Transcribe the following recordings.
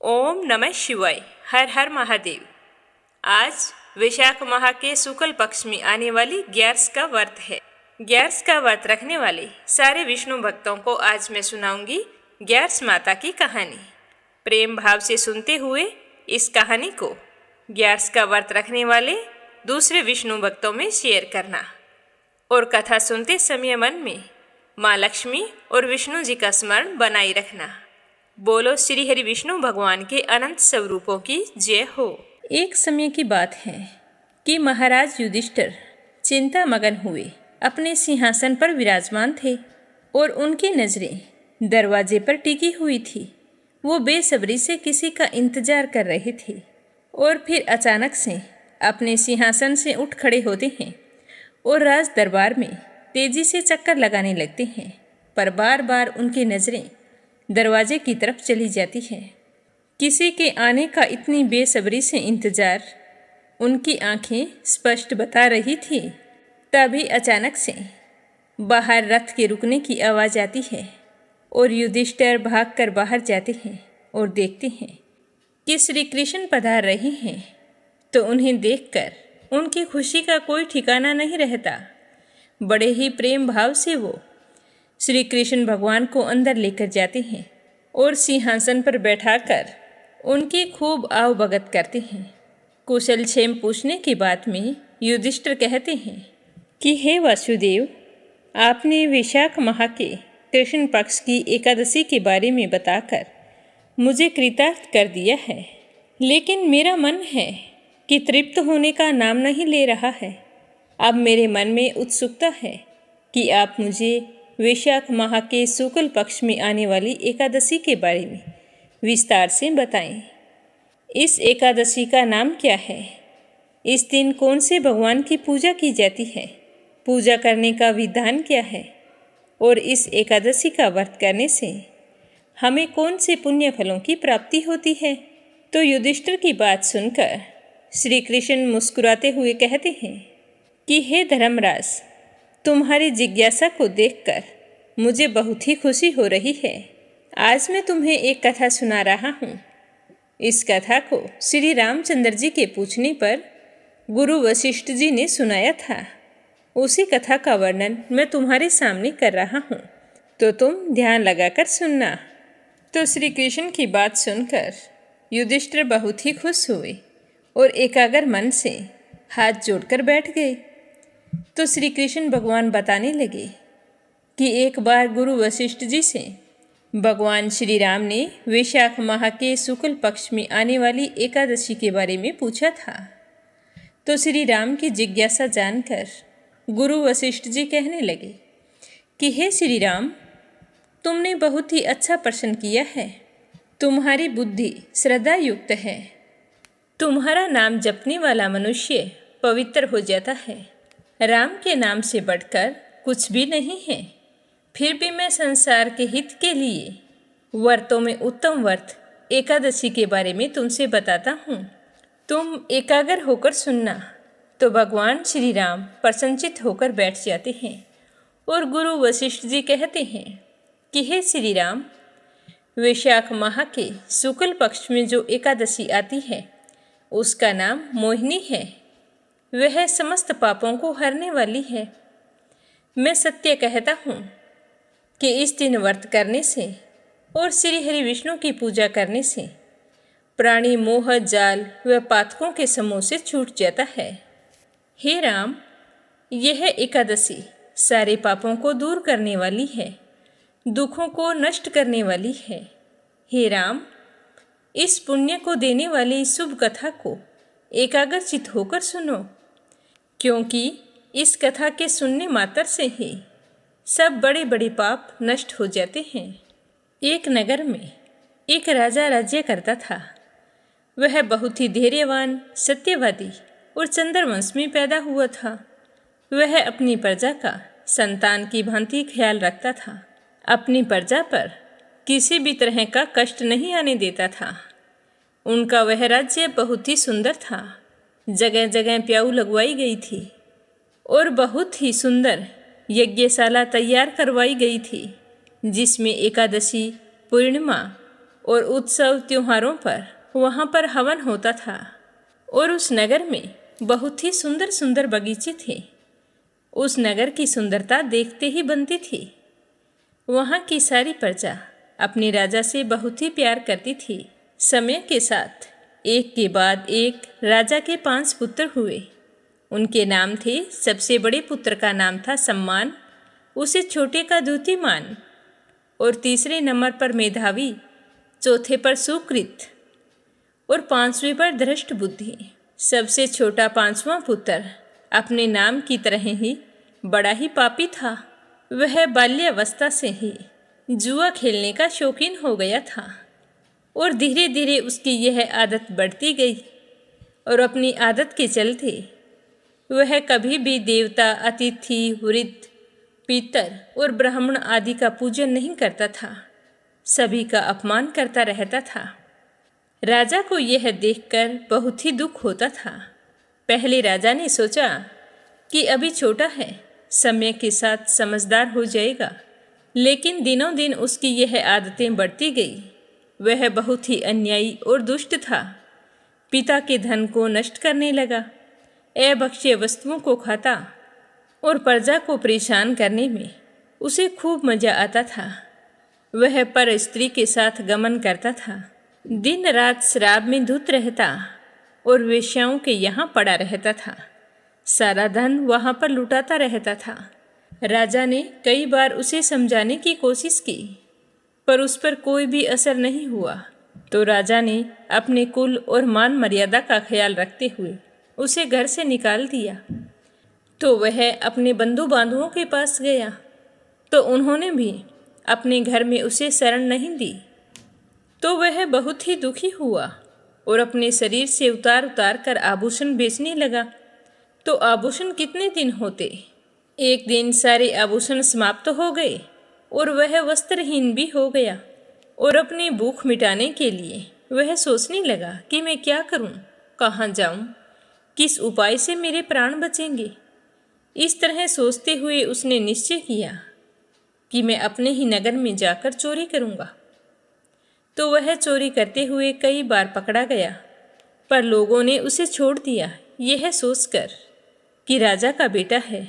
ओम नमः शिवाय। हर हर महादेव। आज वैशाख माह के शुक्ल पक्ष में आने वाली ग्यारस का व्रत है। ग्यारस का व्रत रखने वाले सारे विष्णु भक्तों को आज मैं सुनाऊंगी ग्यारस माता की कहानी। प्रेम भाव से सुनते हुए इस कहानी को ग्यारस का व्रत रखने वाले दूसरे विष्णु भक्तों में शेयर करना और कथा सुनते समय मन में माँ लक्ष्मी और विष्णु जी का स्मरण बनाए रखना। बोलो श्री हरि विष्णु भगवान के अनंत स्वरूपों की जय हो। एक समय की बात है कि महाराज युधिष्ठिर चिंता मगन हुए अपने सिंहासन पर विराजमान थे और उनकी नजरें दरवाजे पर टिकी हुई थी। वो बेसब्री से किसी का इंतजार कर रहे थे और फिर अचानक से अपने सिंहासन से उठ खड़े होते हैं और राज दरबार में तेजी से चक्कर लगाने लगते हैं, पर बार बार उनकी नजरें दरवाजे की तरफ चली जाती है। किसी के आने का इतनी बेसब्री से इंतजार उनकी आंखें स्पष्ट बता रही थी। तभी अचानक से बाहर रथ के रुकने की आवाज़ आती है और युधिष्ठिर भागकर बाहर जाते हैं और देखते हैं कि श्री कृष्ण पधार रहे हैं। तो उन्हें देखकर उनकी खुशी का कोई ठिकाना नहीं रहता। बड़े ही प्रेम भाव से वो श्री कृष्ण भगवान को अंदर लेकर जाते हैं और सिंहासन पर बैठाकर उनकी खूब आवभगत करते हैं। कुशल क्षेम पूछने की बात में युधिष्ठिर कहते हैं कि हे वासुदेव, आपने वैशाख माह के कृष्ण पक्ष की एकादशी के बारे में बताकर मुझे कृतार्थ कर दिया है, लेकिन मेरा मन है कि तृप्त होने का नाम नहीं ले रहा है। अब मेरे मन में उत्सुकता है कि आप मुझे वैशाख माह के शुक्ल पक्ष में आने वाली एकादशी के बारे में विस्तार से बताएं। इस एकादशी का नाम क्या है? इस दिन कौन से भगवान की पूजा की जाती है? पूजा करने का विधान क्या है? और इस एकादशी का व्रत करने से हमें कौन से पुण्य फलों की प्राप्ति होती है? तो युधिष्ठिर की बात सुनकर श्री कृष्ण मुस्कुराते हुए कहते हैं कि हे धर्मराज, तुम्हारी जिज्ञासा को देखकर मुझे बहुत ही खुशी हो रही है। आज मैं तुम्हें एक कथा सुना रहा हूँ। इस कथा को श्री रामचंद्र जी के पूछने पर गुरु वशिष्ठ जी ने सुनाया था। उसी कथा का वर्णन मैं तुम्हारे सामने कर रहा हूँ, तो तुम ध्यान लगाकर सुनना। तो श्री कृष्ण की बात सुनकर युधिष्ठिर बहुत ही खुश हुए और एकाग्र मन से हाथ जोड़कर बैठ गए। तो श्री कृष्ण भगवान बताने लगे कि एक बार गुरु वशिष्ठ जी से भगवान श्री राम ने वैशाख माह के शुक्ल पक्ष में आने वाली एकादशी के बारे में पूछा था। तो श्री राम की जिज्ञासा जानकर गुरु वशिष्ठ जी कहने लगे कि हे श्री राम, तुमने बहुत ही अच्छा प्रश्न किया है। तुम्हारी बुद्धि श्रद्धा युक्त है। तुम्हारा नाम जपने वाला मनुष्य पवित्र हो जाता है। राम के नाम से बढ़कर कुछ भी नहीं है। फिर भी मैं संसार के हित के लिए व्रतों में उत्तम व्रत एकादशी के बारे में तुमसे बताता हूँ। तुम एकाग्र होकर सुनना। तो भगवान श्री राम प्रसन्नचित्त होकर बैठ जाते हैं और गुरु वशिष्ठ जी कहते हैं कि हे श्री राम, वैशाख माह के शुक्ल पक्ष में जो एकादशी आती है उसका नाम मोहिनी है। वह समस्त पापों को हरने वाली है। मैं सत्य कहता हूँ कि इस दिन व्रत करने से और श्री हरि विष्णु की पूजा करने से प्राणी मोह जाल व पातकों के समूह से छूट जाता है। हे राम, यह एकादशी सारे पापों को दूर करने वाली है, दुखों को नष्ट करने वाली है। हे राम, इस पुण्य को देने वाली शुभ कथा को एकाग्रचित होकर सुनो, क्योंकि इस कथा के सुनने मात्र से ही सब बड़े बड़े पाप नष्ट हो जाते हैं। एक नगर में एक राजा राज्य करता था। वह बहुत ही धैर्यवान, सत्यवादी और चंद्रवंश में पैदा हुआ था। वह अपनी प्रजा का संतान की भांति ख्याल रखता था। अपनी प्रजा पर किसी भी तरह का कष्ट नहीं आने देता था। उनका वह राज्य बहुत ही सुंदर था। जगह जगह प्याऊ लगवाई गई थी और बहुत ही सुंदर यज्ञशाला तैयार करवाई गई थी, जिसमें एकादशी, पूर्णिमा और उत्सव त्योहारों पर वहाँ पर हवन होता था। और उस नगर में बहुत ही सुंदर सुंदर बगीचे थे। उस नगर की सुंदरता देखते ही बनती थी। वहाँ की सारी प्रजा अपने राजा से बहुत ही प्यार करती थी। समय के साथ एक के बाद एक राजा के 5 पुत्र हुए। उनके नाम थे, सबसे बड़े पुत्र का नाम था सम्मान, उसे छोटे का द्युतिमान, और तीसरे नंबर पर मेधावी, चौथे पर सुकृत और 5वें पर धृष्ट बुद्धि। सबसे छोटा 5वां पुत्र अपने नाम की तरह ही बड़ा ही पापी था। वह बाल्यावस्था से ही जुआ खेलने का शौकीन हो गया था और धीरे धीरे उसकी यह आदत बढ़ती गई। और अपनी आदत के चलते वह कभी भी देवता, अतिथि, वृद्ध, पितर और ब्राह्मण आदि का पूजन नहीं करता था। सभी का अपमान करता रहता था। राजा को यह देखकर बहुत ही दुख होता था। पहले राजा ने सोचा कि अभी छोटा है, समय के साथ समझदार हो जाएगा, लेकिन दिनों दिन उसकी यह आदतें बढ़ती गई। वह बहुत ही अन्यायी और दुष्ट था। पिता के धन को नष्ट करने लगा, अभक्ष्य वस्तुओं को खाता और प्रजा को परेशान करने में उसे खूब मजा आता था। वह पर स्त्री के साथ गमन करता था, दिन रात शराब में धुत रहता और वेश्याओं के यहाँ पड़ा रहता था। सारा धन वहाँ पर लुटाता रहता था। राजा ने कई बार उसे समझाने की कोशिश की, पर उस पर कोई भी असर नहीं हुआ। तो राजा ने अपने कुल और मान मर्यादा का ख्याल रखते हुए उसे घर से निकाल दिया। तो वह अपने बंधु बांधवों के पास गया, तो उन्होंने भी अपने घर में उसे शरण नहीं दी। तो वह बहुत ही दुखी हुआ और अपने शरीर से उतार उतार कर आभूषण बेचने लगा। तो आभूषण कितने दिन होते, एक दिन सारे आभूषण समाप्त हो गए और वह वस्त्रहीन भी हो गया। और अपनी भूख मिटाने के लिए वह सोचने लगा कि मैं क्या करूं, कहाँ जाऊं, किस उपाय से मेरे प्राण बचेंगे। इस तरह सोचते हुए उसने निश्चय किया कि मैं अपने ही नगर में जाकर चोरी करूंगा। तो वह चोरी करते हुए कई बार पकड़ा गया, पर लोगों ने उसे छोड़ दिया, यह सोचकर कि राजा का बेटा है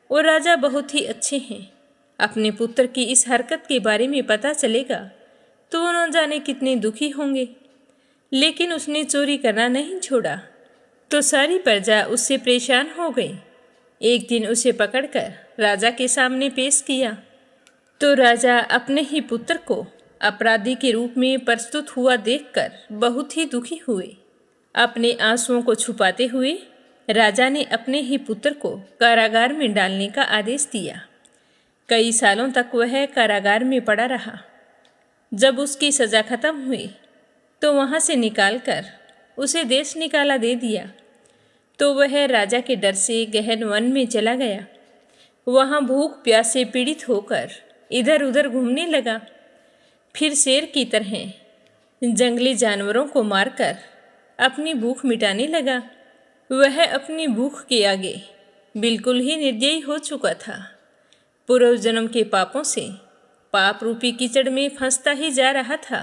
और राजा बहुत ही अच्छे हैं। अपने पुत्र की इस हरकत के बारे में पता चलेगा तो वो न जाने कितने दुखी होंगे। लेकिन उसने चोरी करना नहीं छोड़ा। तो सारी प्रजा उससे परेशान हो गई। एक दिन उसे पकड़कर राजा के सामने पेश किया। तो राजा अपने ही पुत्र को अपराधी के रूप में प्रस्तुत हुआ देखकर बहुत ही दुखी हुए। अपने आंसुओं को छुपाते हुए राजा ने अपने ही पुत्र को कारागार में डालने का आदेश दिया। कई सालों तक वह कारागार में पड़ा रहा। जब उसकी सज़ा खत्म हुई तो वहाँ से निकालकर उसे देश निकाला दे दिया। तो वह राजा के डर से गहन वन में चला गया। वहाँ भूख प्यास से पीड़ित होकर इधर उधर घूमने लगा। फिर शेर की तरह जंगली जानवरों को मारकर अपनी भूख मिटाने लगा। वह अपनी भूख के आगे बिल्कुल ही निर्दयी हो चुका था। पूर्व जन्म के पापों से पाप रूपी कीचड़ में फंसता ही जा रहा था।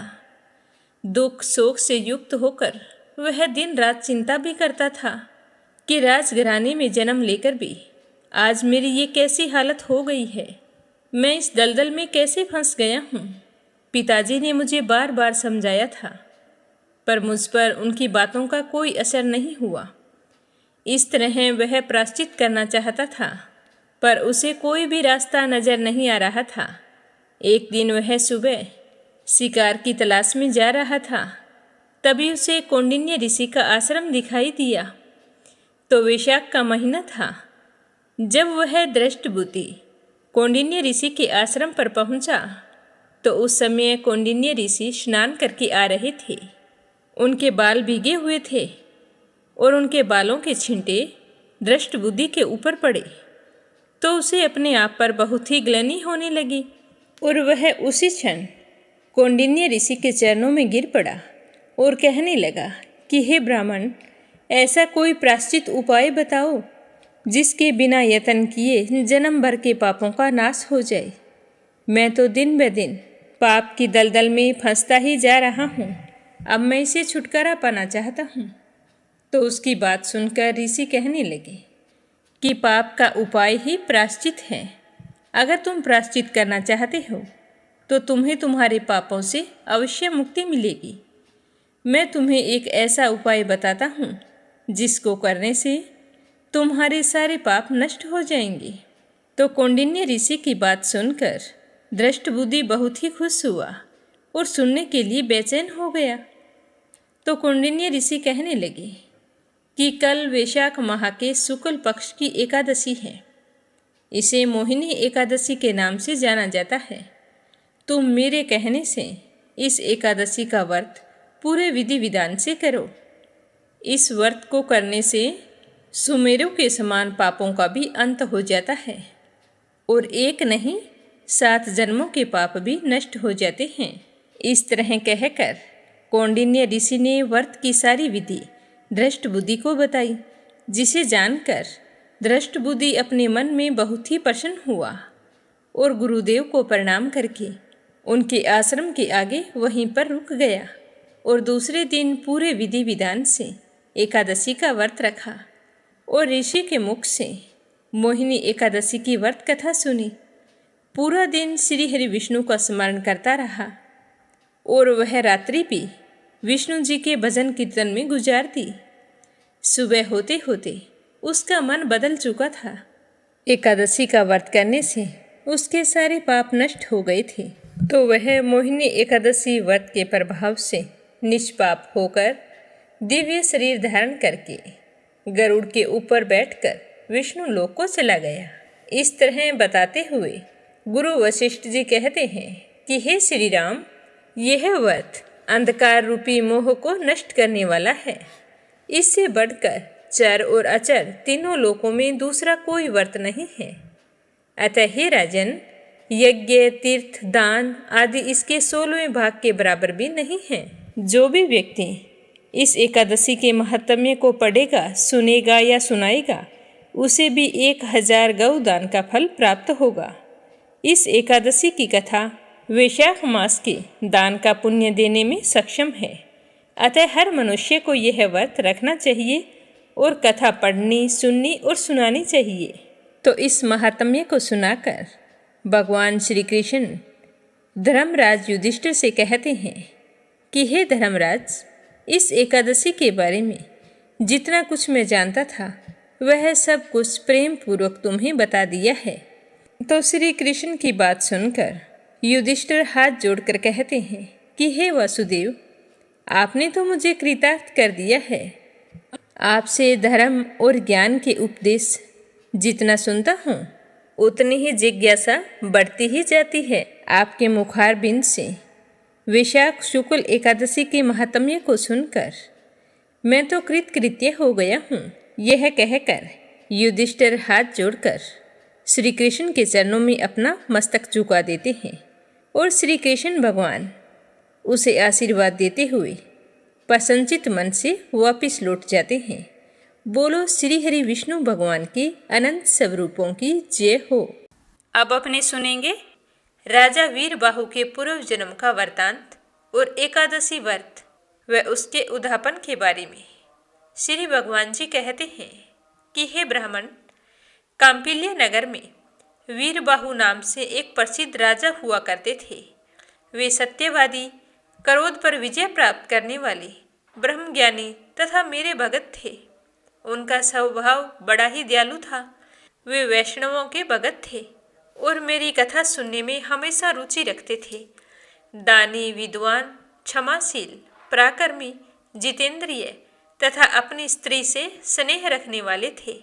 दुख शोक से युक्त होकर वह दिन रात चिंता भी करता था कि राजघराने में जन्म लेकर भी आज मेरी ये कैसी हालत हो गई है। मैं इस दलदल में कैसे फंस गया हूँ। पिताजी ने मुझे बार बार समझाया था, पर मुझ पर उनकी बातों का कोई असर नहीं हुआ। इस तरह वह प्रायश्चित करना चाहता था, पर उसे कोई भी रास्ता नजर नहीं आ रहा था। एक दिन वह सुबह शिकार की तलाश में जा रहा था। तभी उसे कौंडिन्य ऋषि का आश्रम दिखाई दिया। तो वैशाख का महीना था। जब वह दृष्ट बुद्धि कौंडिन्य ऋषि के आश्रम पर पहुंचा तो उस समय कौंडिन्य ऋषि स्नान करके आ रहे थे। उनके बाल भीगे हुए थे और उनके बालों के छींटे दृष्ट बुद्धि के ऊपर पड़े। तो उसे अपने आप पर बहुत ही ग्लानि होने लगी और वह उसी क्षण कौंडिन्य ऋषि के चरणों में गिर पड़ा और कहने लगा कि हे ब्राह्मण, ऐसा कोई प्रायश्चित उपाय बताओ जिसके बिना यत्न किए जन्म भर के पापों का नाश हो जाए। मैं तो दिन ब दिन पाप की दलदल में फंसता ही जा रहा हूँ। अब मैं इसे छुटकारा पाना चाहता हूँ। तो उसकी बात सुनकर ऋषि कहने लगे कि पाप का उपाय ही प्रायश्चित है। अगर तुम प्रायश्चित करना चाहते हो तो तुम्हें तुम्हारे पापों से अवश्य मुक्ति मिलेगी। मैं तुम्हें एक ऐसा उपाय बताता हूँ जिसको करने से तुम्हारे सारे पाप नष्ट हो जाएंगे। तो कौंडिन्य ऋषि की बात सुनकर दृष्टबुद्धि बहुत ही खुश हुआ और सुनने के लिए बेचैन हो गया। तो कौंडिन्य ऋषि कहने लगे कि कल वैशाख माह के शुक्ल पक्ष की एकादशी है। इसे मोहिनी एकादशी के नाम से जाना जाता है। तुम मेरे कहने से इस एकादशी का व्रत पूरे विधि विधान से करो। इस व्रत को करने से सुमेरु के समान पापों का भी अंत हो जाता है और एक नहीं 7 जन्मों के पाप भी नष्ट हो जाते हैं। इस तरह कहकर कौंडिन्य ऋषि ने व्रत की सारी विधि दृष्टबुद्धि को बताई, जिसे जानकर दृष्टबुद्धि अपने मन में बहुत ही प्रसन्न हुआ और गुरुदेव को प्रणाम करके उनके आश्रम के आगे वहीं पर रुक गया और दूसरे दिन पूरे विधि विधान से एकादशी का व्रत रखा और ऋषि के मुख से मोहिनी एकादशी की व्रत कथा सुनी। पूरा दिन श्री हरि विष्णु का स्मरण करता रहा और वह रात्रि भी विष्णु जी के भजन कीर्तन में गुजार दी। सुबह होते होते उसका मन बदल चुका था। एकादशी का व्रत करने से उसके सारे पाप नष्ट हो गए थे। तो वह मोहिनी एकादशी व्रत के प्रभाव से निष्पाप होकर दिव्य शरीर धारण करके गरुड़ के ऊपर बैठकर विष्णु लोक को चला गया। इस तरह बताते हुए गुरु वशिष्ठ जी कहते हैं कि हे श्री राम, यह व्रत अंधकार रूपी मोह को नष्ट करने वाला है। इससे बढ़कर चर और अचर तीनों लोकों में दूसरा कोई व्रत नहीं है। अतः हे राजन, यज्ञ, तीर्थ, दान आदि इसके 16वें भाग के बराबर भी नहीं है। जो भी व्यक्ति इस एकादशी के महात्म्य को पढ़ेगा, सुनेगा या सुनाएगा, उसे भी 1000 गौ दान का फल प्राप्त होगा। इस एकादशी की कथा वैशाख मास के दान का पुण्य देने में सक्षम है। अतः हर मनुष्य को यह व्रत रखना चाहिए और कथा पढ़नी, सुननी और सुनानी चाहिए। तो इस महात्म्य को सुनाकर भगवान श्री कृष्ण धर्मराज युधिष्ठिर से कहते हैं कि हे धर्मराज, इस एकादशी के बारे में जितना कुछ मैं जानता था वह सब कुछ प्रेम पूर्वक तुम्हें बता दिया है। तो श्री कृष्ण की बात सुनकर युधिष्ठिर हाथ जोड़कर कहते हैं कि हे वासुदेव, आपने तो मुझे कृतार्थ कर दिया है। आपसे धर्म और ज्ञान के उपदेश जितना सुनता हूँ उतनी ही जिज्ञासा बढ़ती ही जाती है। आपके मुखारबिंद से वैशाख शुक्ल एकादशी के महात्म्य को सुनकर मैं तो कृतकृत्य हो गया हूँ। यह कहकर युधिष्ठिर हाथ जोड़कर श्री कृष्ण के चरणों में अपना मस्तक झुका देते हैं और श्री कृष्ण भगवान उसे आशीर्वाद देते हुए प्रसन्नचित मन से वापिस लौट जाते हैं। बोलो श्री हरि विष्णु भगवान के अनंत स्वरूपों की जय हो। अब अपने सुनेंगे राजा वीरबाहु के पूर्व जन्म का वृतांत और एकादशी व्रत व उसके उद्यापन के बारे में। श्री भगवान जी कहते हैं कि हे ब्राह्मण, काम्पिल्य नगर में वीरबाहु नाम से एक प्रसिद्ध राजा हुआ करते थे। वे सत्यवादी, क्रोध पर विजय प्राप्त करने वाले, ब्रह्मज्ञानी तथा मेरे भगत थे। उनका स्वभाव बड़ा ही दयालु था। वे वैष्णवों के भगत थे और मेरी कथा सुनने में हमेशा रुचि रखते थे। दानी, विद्वान, क्षमाशील, पराक्रमी, जितेंद्रिय तथा अपनी स्त्री से स्नेह रखने वाले थे।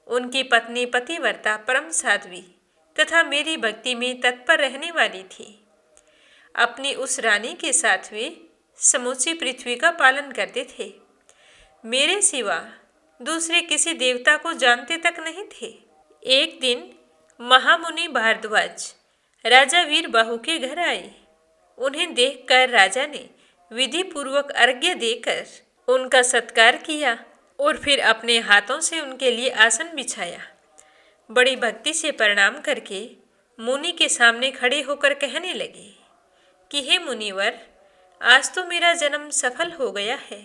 उनकी पत्नी पतिव्रता, परम साध्वी तथा मेरी भक्ति में तत्पर रहने वाली थी। अपनी उस रानी के साथ वे समूची पृथ्वी का पालन करते थे। मेरे सिवा दूसरे किसी देवता को जानते तक नहीं थे। एक दिन महामुनि भारद्वाज राजा वीरबाहु के घर आए। उन्हें देखकर राजा ने विधि पूर्वक अर्घ्य देकर उनका सत्कार किया और फिर अपने हाथों से उनके लिए आसन बिछाया। बड़ी भक्ति से प्रणाम करके मुनि के सामने खड़े होकर कहने लगे कि हे मुनिवर, आज तो मेरा जन्म सफल हो गया है।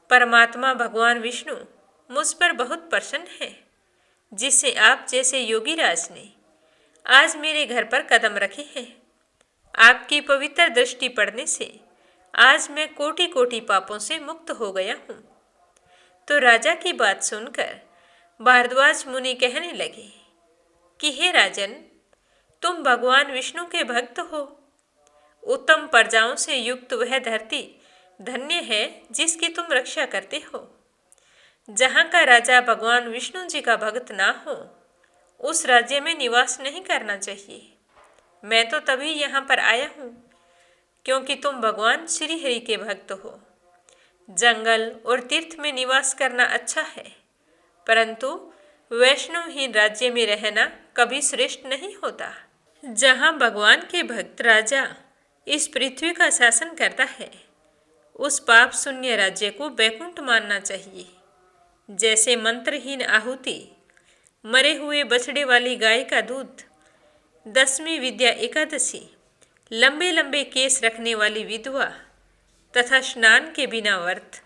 परमात्मा भगवान विष्णु मुझ पर बहुत प्रसन्न है, जिससे आप जैसे योगी राज ने आज मेरे घर पर कदम रखे हैं। आपकी पवित्र दृष्टि पड़ने से आज मैं कोटि कोटि पापों से मुक्त हो गया हूँ। तो राजा की बात सुनकर भारद्वाज मुनि कहने लगे कि हे राजन, तुम भगवान विष्णु के भक्त हो। उत्तम प्रजाओं से युक्त वह धरती धन्य है जिसकी तुम रक्षा करते हो। जहाँ का राजा भगवान विष्णु जी का भक्त ना हो, उस राज्य में निवास नहीं करना चाहिए। मैं तो तभी यहाँ पर आया हूँ क्योंकि तुम भगवान श्री हरि के भक्त हो। जंगल और तीर्थ में निवास करना अच्छा है, परंतु वैष्णवहीन राज्य में रहना कभी श्रेष्ठ नहीं होता। जहाँ भगवान के भक्त राजा इस पृथ्वी का शासन करता है, उस पाप शून्य राज्य को बैकुंठ मानना चाहिए। जैसे मंत्रहीन आहुति, मरे हुए बछड़े वाली गाय का दूध, दसवीं विद्या एकादशी, लंबे लंबे केस रखने वाली विधवा तथा स्नान के बिना व्रत,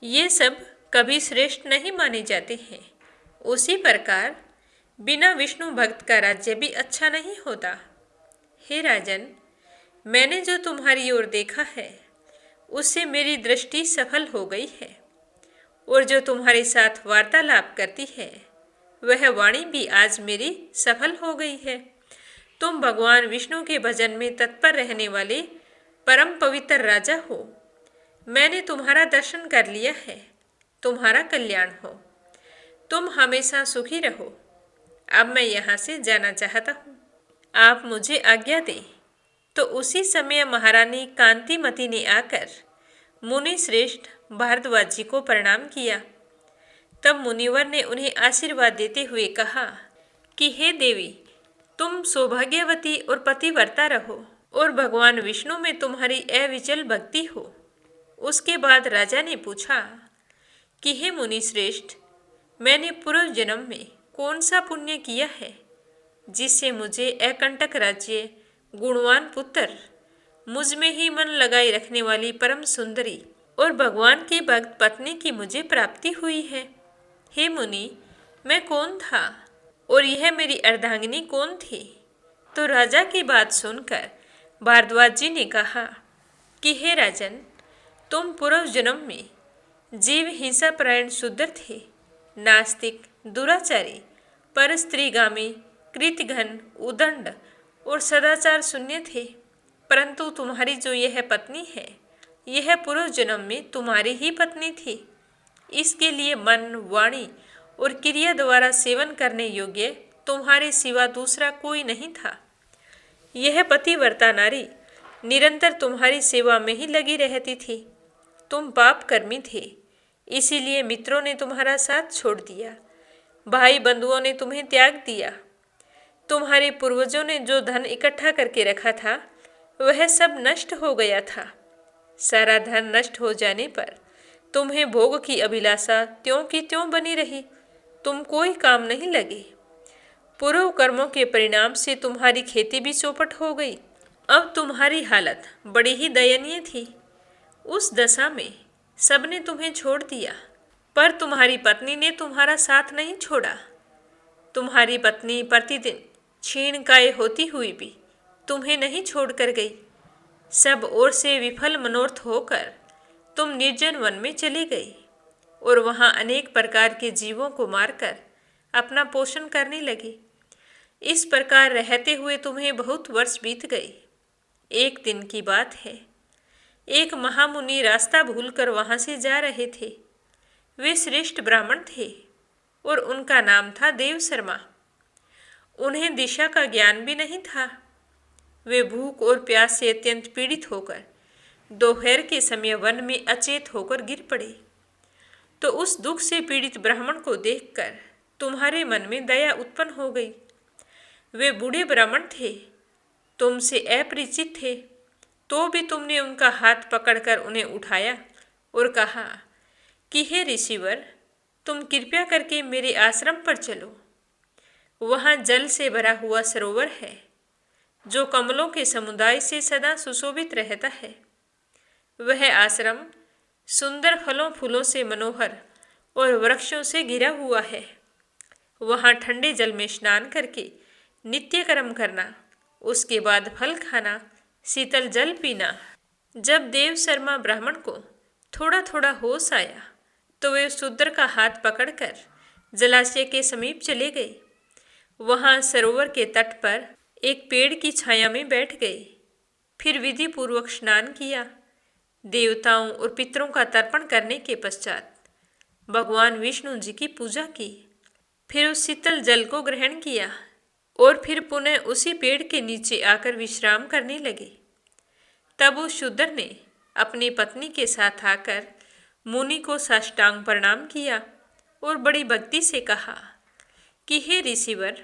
ये सब कभी श्रेष्ठ नहीं माने जाते हैं। उसी प्रकार बिना विष्णु भक्त का राज्य भी अच्छा नहीं होता। हे राजन, मैंने जो तुम्हारी ओर देखा है उससे मेरी दृष्टि सफल हो गई है, और जो तुम्हारे साथ वार्तालाप करती है वह वाणी भी आज मेरी सफल हो गई है। तुम भगवान विष्णु के भजन में तत्पर रहने वाले परम पवित्र राजा हो। मैंने तुम्हारा दर्शन कर लिया है। तुम्हारा कल्याण हो। तुम हमेशा सुखी रहो। अब मैं यहाँ से जाना चाहता हूँ। आप मुझे आज्ञा दें। तो उसी समय महारानी कांतिमती ने आकर मुनि श्रेष्ठ भारद्वाज जी को प्रणाम किया। तब मुनिवर ने उन्हें आशीर्वाद देते हुए कहा कि हे देवी, तुम सौभाग्यवती और पतिव्रता रहो और भगवान विष्णु में तुम्हारी अविचल भक्ति हो। उसके बाद राजा ने पूछा कि हे मुनि श्रेष्ठ, मैंने पूर्व जन्म में कौन सा पुण्य किया है जिससे मुझे अकंटक राज्य, गुणवान पुत्र, मुझ में ही मन लगाए रखने वाली परम सुंदरी और भगवान की भक्त पत्नी की मुझे प्राप्ति हुई है। हे मुनि, मैं कौन था और यह मेरी अर्धांगिनी कौन थी? तो राजा की बात सुनकर भारद्वाज जी ने कहा कि हे राजन, तुम पूर्व जन्म में जीव हिंसा परायण शूद्र थे, नास्तिक, दुराचारी, पर स्त्रीगामी, कृतघ्न, उदंड और सदाचार शून्य थे। परंतु तुम्हारी जो यह पत्नी है, यह पूर्व जन्म में तुम्हारी ही पत्नी थी। इसके लिए मन, वाणी और क्रिया द्वारा सेवन करने योग्य तुम्हारे सिवा दूसरा कोई नहीं था। यह पतिव्रता नारी निरंतर तुम्हारी सेवा में ही लगी रहती थी। तुम पाप कर्मी थे, इसीलिए मित्रों ने तुम्हारा साथ छोड़ दिया, भाई बंधुओं ने तुम्हें त्याग दिया। तुम्हारे पूर्वजों ने जो धन इकट्ठा करके रखा था वह सब नष्ट हो गया था। सारा धन नष्ट हो जाने पर तुम्हें भोग की अभिलाषा त्यों की त्यों बनी रही। तुम कोई काम नहीं लगे। पूर्व कर्मों के परिणाम से तुम्हारी खेती भी चौपट हो गई। अब तुम्हारी हालत बड़ी ही दयनीय थी। उस दशा में सबने तुम्हें छोड़ दिया, पर तुम्हारी पत्नी ने तुम्हारा साथ नहीं छोड़ा। तुम्हारी पत्नी प्रतिदिन क्षीण काय होती हुई भी तुम्हें नहीं छोड़कर गई। सब ओर से विफल मनोरथ होकर तुम निर्जन वन में चली गई और वहाँ अनेक प्रकार के जीवों को मारकर अपना पोषण करने लगी। इस प्रकार रहते हुए तुम्हें बहुत वर्ष बीत गए। एक दिन की बात है, एक महामुनि रास्ता भूलकर वहाँ से जा रहे थे। वे श्रेष्ठ ब्राह्मण थे और उनका नाम था देव शर्मा। उन्हें दिशा का ज्ञान भी नहीं था। वे भूख और प्यास से अत्यंत पीड़ित होकर दोपहर के समय वन में अचेत होकर गिर पड़े। तो उस दुख से पीड़ित ब्राह्मण को देखकर तुम्हारे मन में दया उत्पन्न हो गई। वे बूढ़े ब्राह्मण थे, तुमसे अपरिचित थे, तो भी तुमने उनका हाथ पकड़कर उन्हें उठाया और कहा कि हे ऋषिवर, तुम कृपया करके मेरे आश्रम पर चलो। वहाँ जल से भरा हुआ सरोवर है। जो कमलों के समुदाय से सदा सुशोभित रहता है। वह आश्रम सुंदर फलों फूलों से मनोहर और वृक्षों से घिरा हुआ है। वहाँ ठंडे जल में स्नान करके नित्य कर्म करना, उसके बाद फल खाना, शीतल जल पीना। जब देव शर्मा ब्राह्मण को थोड़ा थोड़ा होश आया तो वे शूद्र का हाथ पकड़कर जलाशय के समीप चले गए। वहाँ सरोवर के तट पर एक पेड़ की छाया में बैठ गए। फिर विधि पूर्वक स्नान किया। देवताओं और पितरों का तर्पण करने के पश्चात भगवान विष्णु जी की पूजा की। फिर उस शीतल जल को ग्रहण किया और फिर पुनः उसी पेड़ के नीचे आकर विश्राम करने लगे। तब उस शूद्र ने अपनी पत्नी के साथ आकर मुनि को साष्टांग प्रणाम किया और बड़ी भक्ति से कहा कि हे ऋषिवर,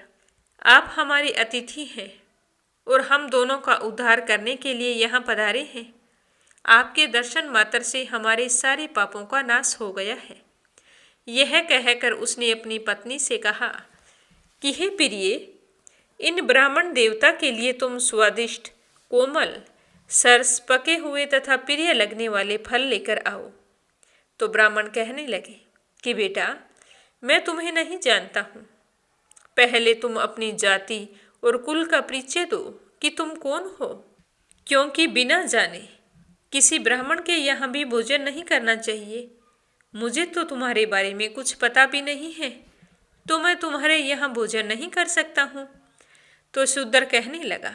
आप हमारे अतिथि हैं और हम दोनों का उद्धार करने के लिए यहाँ पधारे हैं। आपके दर्शन मात्र से हमारे सारे पापों का नाश हो गया है। यह कहकर उसने अपनी पत्नी से कहा कि हे प्रिय, इन ब्राह्मण देवता के लिए तुम स्वादिष्ट, कोमल, सरस, पके हुए तथा प्रिय लगने वाले फल लेकर आओ। तो ब्राह्मण कहने लगे कि बेटा, मैं तुम्हें नहीं जानता हूँ। पहले तुम अपनी जाति और कुल का परिचय दो कि तुम कौन हो, क्योंकि बिना जाने किसी ब्राह्मण के यहाँ भी भोजन नहीं करना चाहिए। मुझे तो तुम्हारे बारे में कुछ पता भी नहीं है, तो मैं तुम्हारे यहाँ भोजन नहीं कर सकता हूँ। तो शूद्र कहने लगा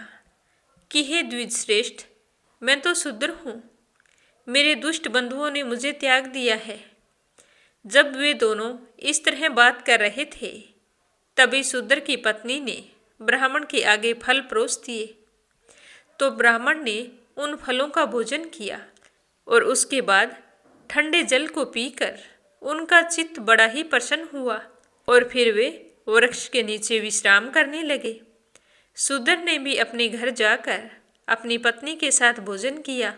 कि हे द्विजश्रेष्ठ, मैं तो शूद्र हूँ। मेरे दुष्ट बंधुओं ने मुझे त्याग दिया है। जब वे दोनों इस तरह बात कर रहे थे, तभी शूद्र की पत्नी ने ब्राह्मण के आगे फल परोस दिए। तो ब्राह्मण ने उन फलों का भोजन किया और उसके बाद ठंडे जल को पीकर उनका चित्त बड़ा ही प्रसन्न हुआ और फिर वे वृक्ष के नीचे विश्राम करने लगे। शूद्र ने भी अपने घर जाकर अपनी पत्नी के साथ भोजन किया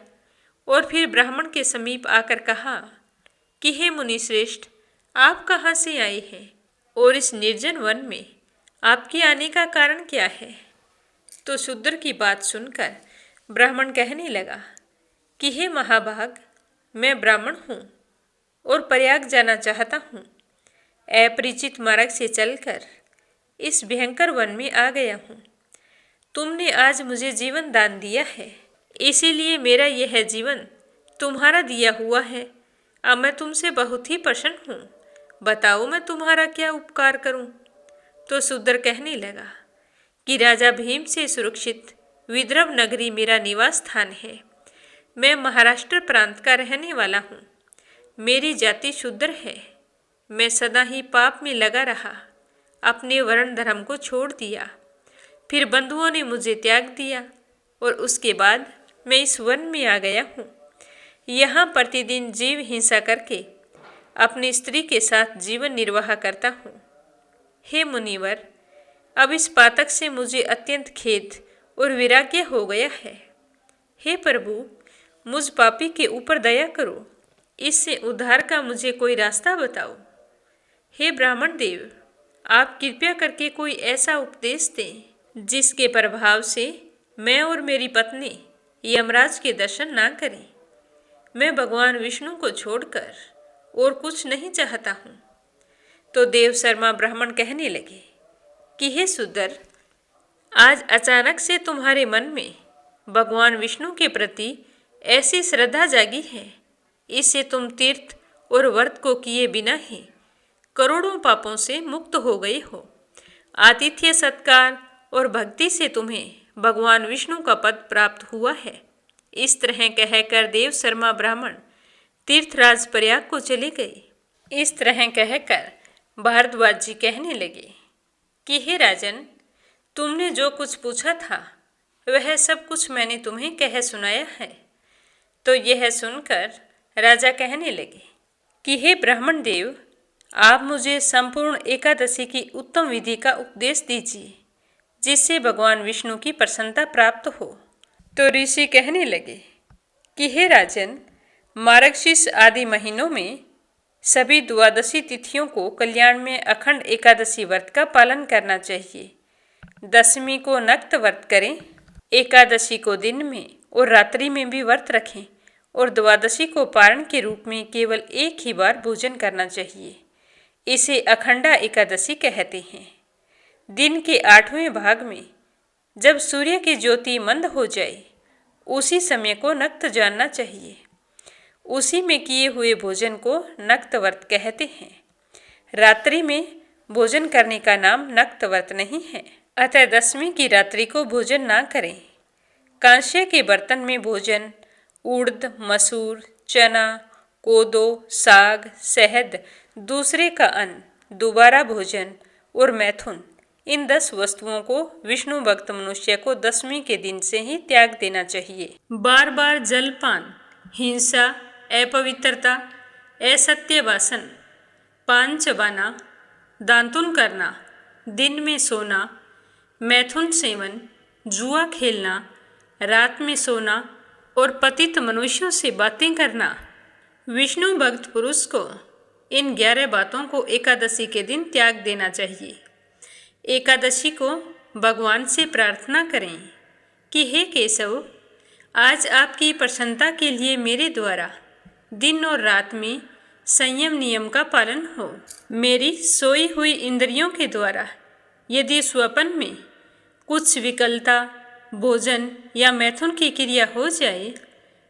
और फिर ब्राह्मण के समीप आकर कहा कि हे मुनिश्रेष्ठ, आप कहाँ से आए हैं और इस निर्जन वन में आपके आने का कारण क्या है? तो शूद्र की बात सुनकर ब्राह्मण कहने लगा कि हे महाभाग, मैं ब्राह्मण हूँ और प्रयाग जाना चाहता हूँ। अपरिचित मार्ग से चलकर इस भयंकर वन में आ गया हूँ। तुमने आज मुझे जीवन दान दिया है, इसीलिए मेरा यह जीवन तुम्हारा दिया हुआ है। अब मैं तुमसे बहुत ही प्रसन्न हूँ। बताओ, मैं तुम्हारा क्या उपकार करूँ? तो शूद्र कहने लगा कि राजा भीम से सुरक्षित विदर्भ नगरी मेरा निवास स्थान है। मैं महाराष्ट्र प्रांत का रहने वाला हूँ। मेरी जाति शूद्र है। मैं सदा ही पाप में लगा रहा, अपने वर्ण धर्म को छोड़ दिया। फिर बंधुओं ने मुझे त्याग दिया और उसके बाद मैं इस वन में आ गया हूँ। यहाँ प्रतिदिन जीव हिंसा करके अपनी स्त्री के साथ जीवन निर्वाह करता हूँ। हे मुनिवर, अब इस पातक से मुझे अत्यंत खेद और वैराग्य हो गया है। हे प्रभु, मुझ पापी के ऊपर दया करो। इससे उद्धार का मुझे कोई रास्ता बताओ। हे ब्राह्मण देव, आप कृपया करके कोई ऐसा उपदेश दें जिसके प्रभाव से मैं और मेरी पत्नी यमराज के दर्शन ना करें। मैं भगवान विष्णु को छोड़कर और कुछ नहीं चाहता हूँ। तो देव शर्मा ब्राह्मण कहने लगे कि हे शूद्र, आज अचानक से तुम्हारे मन में भगवान विष्णु के प्रति ऐसी श्रद्धा जागी है, इससे तुम तीर्थ और व्रत को किए बिना ही करोड़ों पापों से मुक्त हो गए हो। आतिथ्य, सत्कार और भक्ति से तुम्हें भगवान विष्णु का पद प्राप्त हुआ है। इस तरह कहकर देव शर्मा ब्राह्मण तीर्थराज प्रयाग को चले गए। इस तरह कहकर भारद्वाज जी कहने लगे कि हे राजन, तुमने जो कुछ पूछा था वह सब कुछ मैंने तुम्हें कह सुनाया है। तो यह सुनकर राजा कहने लगे कि हे ब्राह्मण देव, आप मुझे संपूर्ण एकादशी की उत्तम विधि का उपदेश दीजिए, जिससे भगवान विष्णु की प्रसन्नता प्राप्त हो। तो ऋषि कहने लगे कि हे राजन, मार्गशीर्ष आदि महीनों में सभी द्वादशी तिथियों को कल्याण में अखंड एकादशी व्रत का पालन करना चाहिए। दशमी को नक्त व्रत करें एकादशी को दिन में और रात्रि में भी व्रत रखें और द्वादशी को पारण के रूप में केवल एक ही बार भोजन करना चाहिए। इसे अखंडा एकादशी कहते हैं। दिन के 8वें भाग में जब सूर्य की ज्योति मंद हो जाए, उसी समय को नक्त जानना चाहिए। उसी में किए हुए भोजन को नक्त व्रत कहते हैं। रात्रि में भोजन करने का नाम नक्त व्रत नहीं है। अतः दशमी की रात्रि को भोजन ना करें। कांस्य के बर्तन में भोजन उड़द, मसूर, चना, कोदो, साग, शहद, दूसरे का अन्न, दोबारा भोजन और मैथुन, इन 10 वस्तुओं को विष्णु भक्त मनुष्य को दशमी के दिन से ही त्याग देना चाहिए। बार बार जलपान, हिंसा, अपवित्रता, असत्य भाषण, पान चबाना, दांतुन करना, दिन में सोना, मैथुन सेवन, जुआ खेलना, रात में सोना और पतित मनुष्यों से बातें करना। विष्णु भक्त पुरुष को इन 11 बातों को एकादशी के दिन त्याग देना चाहिए। एकादशी को भगवान से प्रार्थना करें कि हे केशव, आज आपकी प्रसन्नता के लिए मेरे द्वारा दिन और रात में संयम नियम का पालन हो। मेरी सोई हुई इंद्रियों के द्वारा यदि स्वप्न में कुछ विकलता, भोजन या मैथुन की क्रिया हो जाए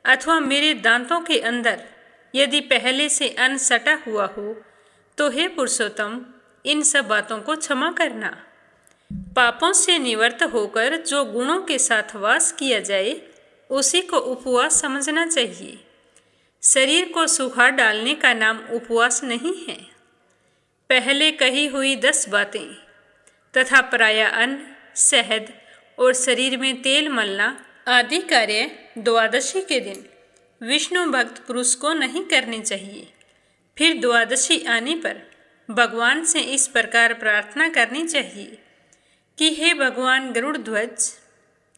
अथवा मेरे दांतों के अंदर यदि पहले से अन्न सटा हुआ हो, तो हे पुरुषोत्तम, इन सब बातों को क्षमा करना। पापों से निवृत्त होकर जो गुणों के साथ वास किया जाए, उसी को उपवास समझना चाहिए। शरीर को सुखा डालने का नाम उपवास नहीं है। पहले कही हुई 10 बातें तथा प्राय अन्न, शहद और शरीर में तेल मलना आदि कार्य द्वादशी के दिन विष्णु भक्त पुरुष को नहीं करने चाहिए। फिर द्वादशी आने पर भगवान से इस प्रकार प्रार्थना करनी चाहिए कि हे भगवान गरुड़ ध्वज,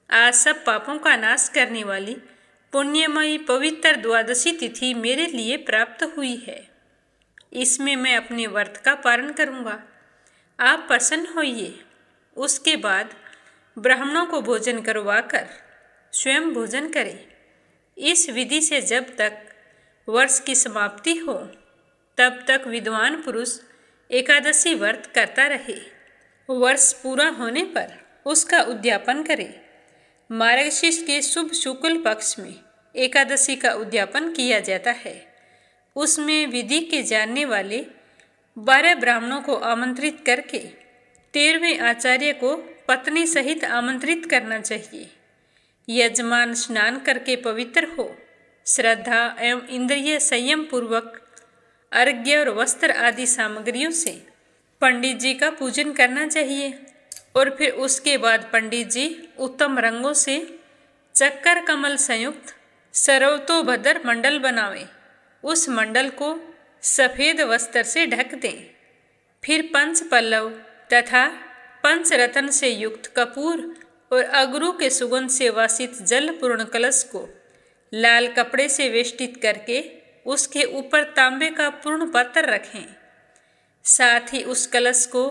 आज सब पापों का नाश करने वाली पुण्यमयी पवित्र द्वादशी तिथि मेरे लिए प्राप्त हुई है। इसमें मैं अपने व्रत का पालन करूँगा। आप प्रसन्न होइए। उसके बाद ब्राह्मणों को भोजन करवाकर स्वयं भोजन करें। इस विधि से जब तक वर्ष की समाप्ति हो, तब तक विद्वान पुरुष एकादशी व्रत करता रहे। वर्ष पूरा होने पर उसका उद्यापन करे। मार्गशीर्ष के शुभ शुक्ल पक्ष में एकादशी का उद्यापन किया जाता है। उसमें विधि के जानने वाले 12 ब्राह्मणों को आमंत्रित करके 13वें आचार्य को पत्नी सहित आमंत्रित करना चाहिए। यजमान स्नान करके पवित्र हो, श्रद्धा एवं इंद्रिय संयम पूर्वक अर्घ्य और वस्त्र आदि सामग्रियों से पंडित जी का पूजन करना चाहिए और फिर उसके बाद पंडित जी उत्तम रंगों से चक्कर कमल संयुक्त सर्वतोभद्र मंडल बनावें। उस मंडल को सफ़ेद वस्त्र से ढक दें। फिर पंच पल्लव तथा पंच रत्न से युक्त कपूर और अगरू के सुगंध से वासित जल पूर्ण कलश को लाल कपड़े से वेष्टित करके उसके ऊपर तांबे का पूर्ण पात्र रखें। साथ ही उस कलश को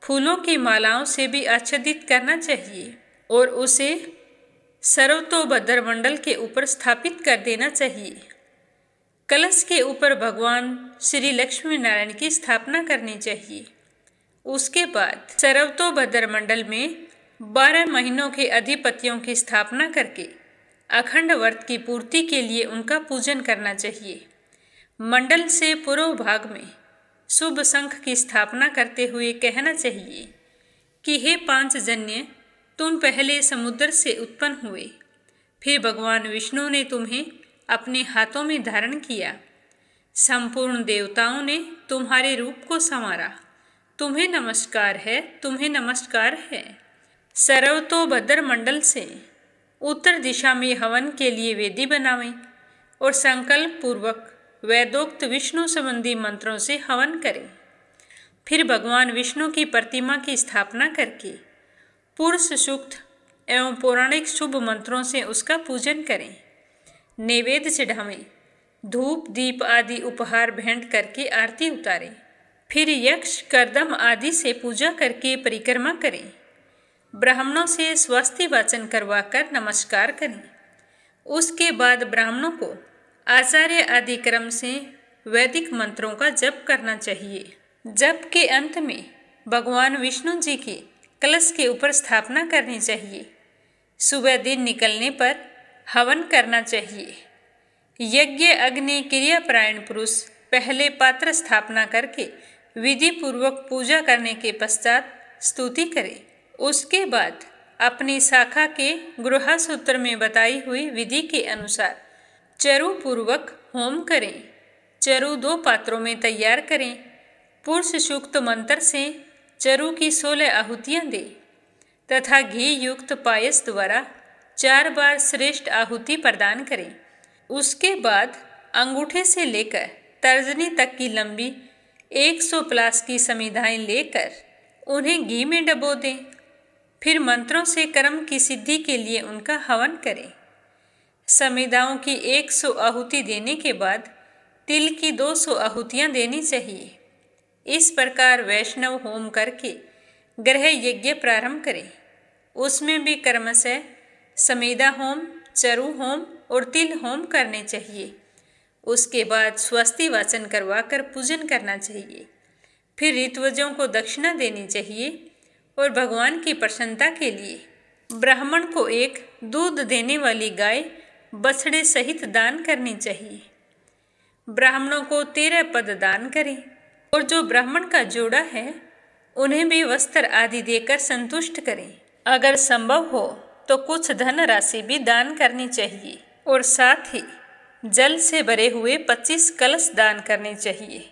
फूलों की मालाओं से भी आच्छादित करना चाहिए और उसे सर्वतोभद्र मंडल के ऊपर स्थापित कर देना चाहिए। कलश के ऊपर भगवान श्री लक्ष्मी नारायण की स्थापना करनी चाहिए। उसके बाद सर्वतोभद्र मंडल में 12 महीनों के अधिपतियों की स्थापना करके अखंड व्रत की पूर्ति के लिए उनका पूजन करना चाहिए। मंडल से पूर्व भाग में शुभ शंख की स्थापना करते हुए कहना चाहिए कि हे पांचजन्य, तुम पहले समुद्र से उत्पन्न हुए, फिर भगवान विष्णु ने तुम्हें अपने हाथों में धारण किया। संपूर्ण देवताओं ने तुम्हारे रूप को संवारा। तुम्हें नमस्कार है, तुम्हें नमस्कार है। सर्वतोभद्र मंडल से उत्तर दिशा में हवन के लिए वेदी बनावें और संकल्प पूर्वक वेदोक्त विष्णु संबंधी मंत्रों से हवन करें। फिर भगवान विष्णु की प्रतिमा की स्थापना करके पुरुष सूक्त एवं पौराणिक शुभ मंत्रों से उसका पूजन करें। नैवेद्य चढ़ावें, धूप दीप आदि उपहार भेंट करके आरती उतारें। फिर यक्ष कर्दम आदि से पूजा करके परिक्रमा करें। ब्राह्मणों से स्वस्ति वाचन करवाकर नमस्कार करें। उसके बाद ब्राह्मणों को आचार्य आदि क्रम से वैदिक मंत्रों का जप करना चाहिए। जप के अंत में भगवान विष्णु जी की कलश के ऊपर स्थापना करनी चाहिए। सुबह दिन निकलने पर हवन करना चाहिए। यज्ञ अग्नि क्रियापरायण पुरुष पहले पात्र स्थापना करके विधि पूर्वक पूजा करने के पश्चात स्तुति करे। उसके बाद अपनी शाखा के गृहसूत्र में बताई हुई विधि के अनुसार चरु पूर्वक होम करें। चरु 2 पात्रों में तैयार करें। पुरुष सूक्त मंत्र से चरु की 16 आहुतियाँ दें तथा घी युक्त पायस द्वारा 4 बार श्रेष्ठ आहुति प्रदान करें। उसके बाद अंगूठे से लेकर तर्जनी तक की लंबी 100 प्लास की समिधाएं लेकर उन्हें घी में डबो दें। फिर मंत्रों से कर्म की सिद्धि के लिए उनका हवन करें। समिधाओं की 100 आहुति देने के बाद तिल की 200 आहुतियाँ देनी चाहिए। इस प्रकार वैष्णव होम करके ग्रह यज्ञ प्रारंभ करें। उसमें भी क्रमशः समेधा होम, चरु होम और तिल होम करने चाहिए। उसके बाद स्वस्ति वाचन करवाकर पूजन करना चाहिए। फिर ऋत्विजों को दक्षिणा देनी चाहिए और भगवान की प्रसन्नता के लिए ब्राह्मण को एक दूध देने वाली गाय बछड़े सहित दान करनी चाहिए। ब्राह्मणों को 13 पद दान करें और जो ब्राह्मण का जोड़ा है उन्हें भी वस्त्र आदि देकर संतुष्ट करें। अगर संभव हो तो कुछ धन राशि भी दान करनी चाहिए और साथ ही जल से भरे हुए 25 कलश दान करने चाहिए।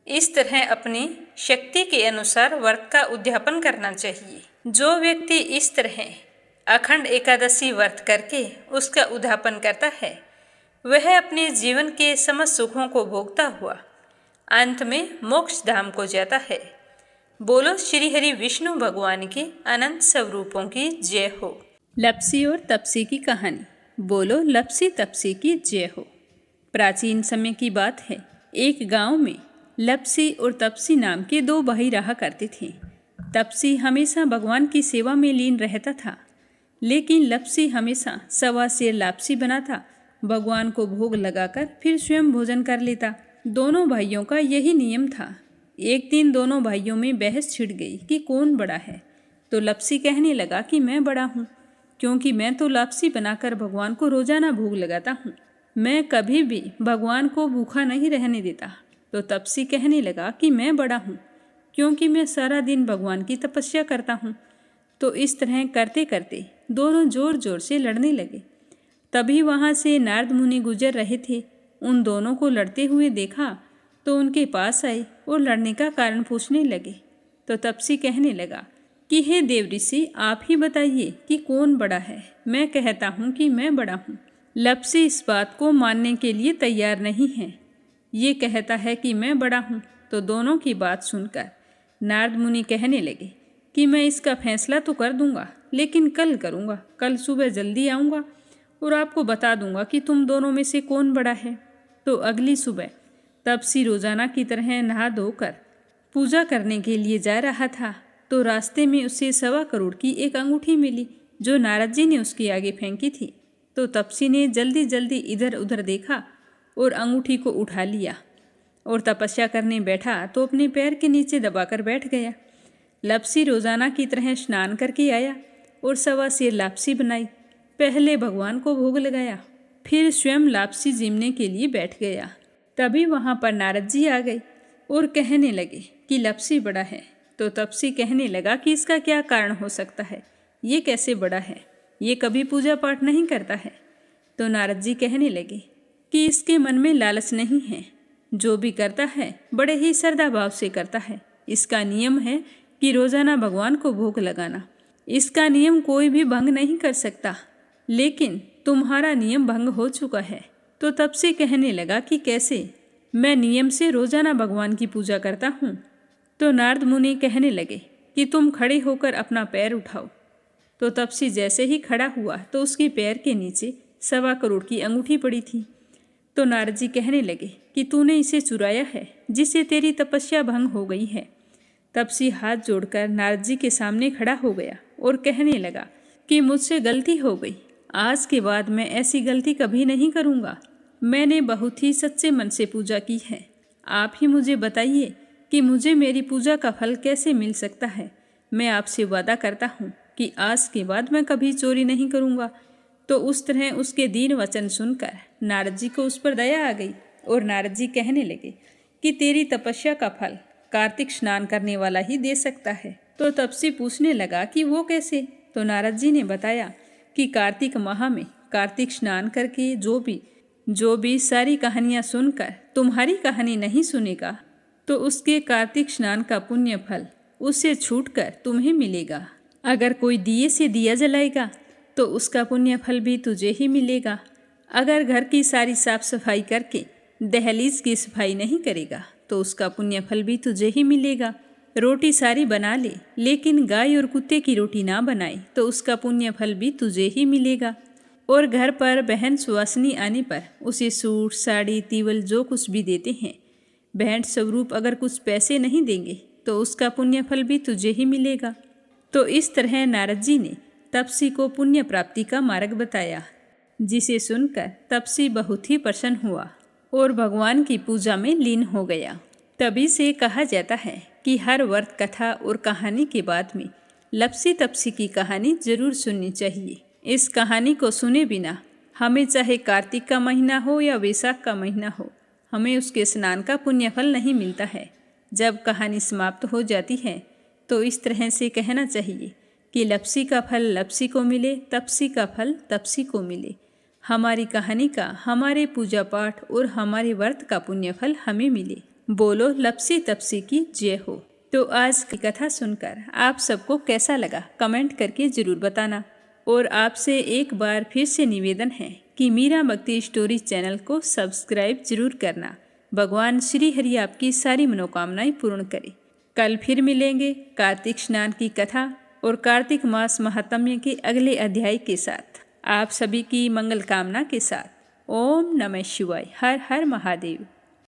इस तरह अपनी शक्ति के अनुसार व्रत का उद्यापन करना चाहिए। जो व्यक्ति इस तरह अखंड एकादशी व्रत करके उसका उद्यापन करता है वह अपने जीवन के समस्त सुखों को भोगता हुआ अंत में मोक्ष धाम को जाता है। बोलो श्री हरि विष्णु भगवान के अनंत स्वरूपों की जय हो। लप्सी और तपसी की कहानी। बोलो लप्सी तपसी की जय हो। प्राचीन समय की बात है। एक गांव में लप्सी और तपसी नाम के 2 भाई रहा करते थे। तपसी हमेशा भगवान की सेवा में लीन रहता था, लेकिन लप्सी हमेशा सवा सेर लापसी बनाता, भगवान को भोग लगाकर फिर स्वयं भोजन कर लेता। दोनों भाइयों का यही नियम था। एक दिन दोनों भाइयों में बहस छिड़ गई कि कौन बड़ा है। तो लप्सी कहने लगा कि मैं बड़ा हूँ, क्योंकि मैं तो लापसी बनाकर भगवान को रोजाना भोग लगाता हूँ। मैं कभी भी भगवान को भूखा नहीं रहने देता। तो तपसी कहने लगा कि मैं बड़ा हूँ, क्योंकि मैं सारा दिन भगवान की तपस्या करता हूँ। तो इस तरह करते करते दोनों जोर जोर से लड़ने लगे। तभी वहाँ से नारद मुनि गुजर रहे थे। उन दोनों को लड़ते हुए देखा तो उनके पास आए और लड़ने का कारण पूछने लगे। तो तपसी कहने लगा कि हे देव ऋषि, आप ही बताइए कि कौन बड़ा है। मैं कहता हूँ कि मैं बड़ा हूँ। लप्सी इस बात को मानने के लिए तैयार नहीं है। ये कहता है कि मैं बड़ा हूँ। तो दोनों की बात सुनकर नारद मुनि कहने लगे कि मैं इसका फैसला तो कर दूंगा, लेकिन कल करूँगा। कल सुबह जल्दी आऊँगा और आपको बता दूंगा कि तुम दोनों में से कौन बड़ा है। तो अगली सुबह तपसी रोजाना की तरह नहा धोकर पूजा करने के लिए जा रहा था। तो रास्ते में उसे 1.25 करोड़ की एक अंगूठी मिली जो नारद जी ने उसके आगे फेंकी थी। तो तपसी ने जल्दी जल्दी इधर उधर देखा और अंगूठी को उठा लिया और तपस्या करने बैठा तो अपने पैर के नीचे दबाकर बैठ गया। लप्सी रोजाना की तरह स्नान करके आया और 1.25 सेर लापसी बनाई। पहले भगवान को भोग लगाया, फिर स्वयं लापसी जीमने के लिए बैठ गया। तभी वहाँ पर नारद जी आ गए और कहने लगे कि लप्सी बड़ा है। तो तपसी कहने लगा कि इसका क्या कारण हो सकता है, ये कैसे बड़ा है, ये कभी पूजा पाठ नहीं करता है। तो नारद जी कहने लगे कि इसके मन में लालच नहीं है, जो भी करता है बड़े ही श्रद्धा भाव से करता है। इसका नियम है कि रोजाना भगवान को भोग लगाना। इसका नियम कोई भी भंग नहीं कर सकता, लेकिन तुम्हारा नियम भंग हो चुका है। तो तपसी कहने लगा कि कैसे, मैं नियम से रोजाना भगवान की पूजा करता हूँ। तो नारद मुनि कहने लगे कि तुम खड़े होकर अपना पैर उठाओ। तो तपसी जैसे ही खड़ा हुआ तो उसके पैर के नीचे 1.25 करोड़ की अंगूठी पड़ी थी। तो नारद जी कहने लगे कि तूने इसे चुराया है, जिससे तेरी तपस्या भंग हो गई है। तपसी हाथ जोड़कर नारद जी के सामने खड़ा हो गया और कहने लगा कि मुझसे गलती हो गई, आज के बाद मैं ऐसी गलती कभी नहीं करूँगा। मैंने बहुत ही सच्चे मन से पूजा की है। आप ही मुझे बताइए कि मुझे मेरी पूजा का फल कैसे मिल सकता है। मैं आपसे वादा करता हूँ कि आज के बाद मैं कभी चोरी नहीं करूँगा। तो उस तरह उसके दीन वचन सुनकर नारद जी को उस पर दया आ गई और नारद जी कहने लगे कि तेरी तपस्या का फल कार्तिक स्नान करने वाला ही दे सकता है। तो तपसी पूछने लगा कि वो कैसे। तो नारद जी ने बताया कि कार्तिक माह में कार्तिक स्नान करके जो भी सारी कहानियाँ सुनकर तुम्हारी कहानी नहीं सुनेगा तो उसके कार्तिक स्नान का पुण्य फल उससे छूटकर तुम्हें मिलेगा। अगर कोई दिए से दिया जलाएगा तो उसका पुण्य फल भी तुझे ही मिलेगा। अगर घर की सारी साफ सफाई करके दहलीज की सफाई नहीं करेगा तो उसका पुण्य फल भी तुझे ही मिलेगा। रोटी सारी बना ले लेकिन गाय और कुत्ते की रोटी ना बनाए तो उसका पुण्य फल भी तुझे ही मिलेगा। और घर पर बहन सुवासिनी आने पर उसे सूट साड़ी तीवल जो कुछ भी देते हैं, भेंट स्वरूप अगर कुछ पैसे नहीं देंगे तो उसका पुण्य फल भी तुझे ही मिलेगा। तो इस तरह नारद जी ने तपसी को पुण्य प्राप्ति का मार्ग बताया, जिसे सुनकर तपसी बहुत ही प्रसन्न हुआ और भगवान की पूजा में लीन हो गया। तभी से कहा जाता है कि हर व्रत कथा और कहानी के बाद में लपसी तपसी की कहानी जरूर सुननी चाहिए। इस कहानी को सुने बिना हमें चाहे कार्तिक का महीना हो या वैशाख का महीना हो, हमें उसके स्नान का पुण्य फल नहीं मिलता है। जब कहानी समाप्त हो जाती है तो इस तरह से कहना चाहिए कि लपसी का फल लपसी को मिले, तपसी का फल तपसी को मिले। हमारी कहानी का, हमारे पूजा पाठ और हमारे व्रत का पुण्य फल हमें मिले। बोलो लपसी तपसी की जय हो। तो आज की कथा सुनकर आप सबको कैसा लगा कमेंट करके ज़रूर बताना। और आपसे एक बार फिर से निवेदन है कि मीरा भक्ति स्टोरी चैनल को सब्सक्राइब जरूर करना। भगवान श्री हरि आपकी सारी मनोकामनाएं पूर्ण करे। कल फिर मिलेंगे कार्तिक स्नान की कथा और कार्तिक मास महात्म्य के अगले अध्याय के साथ। आप सभी की मंगल कामना के साथ। ओम नमः शिवाय। हर हर महादेव।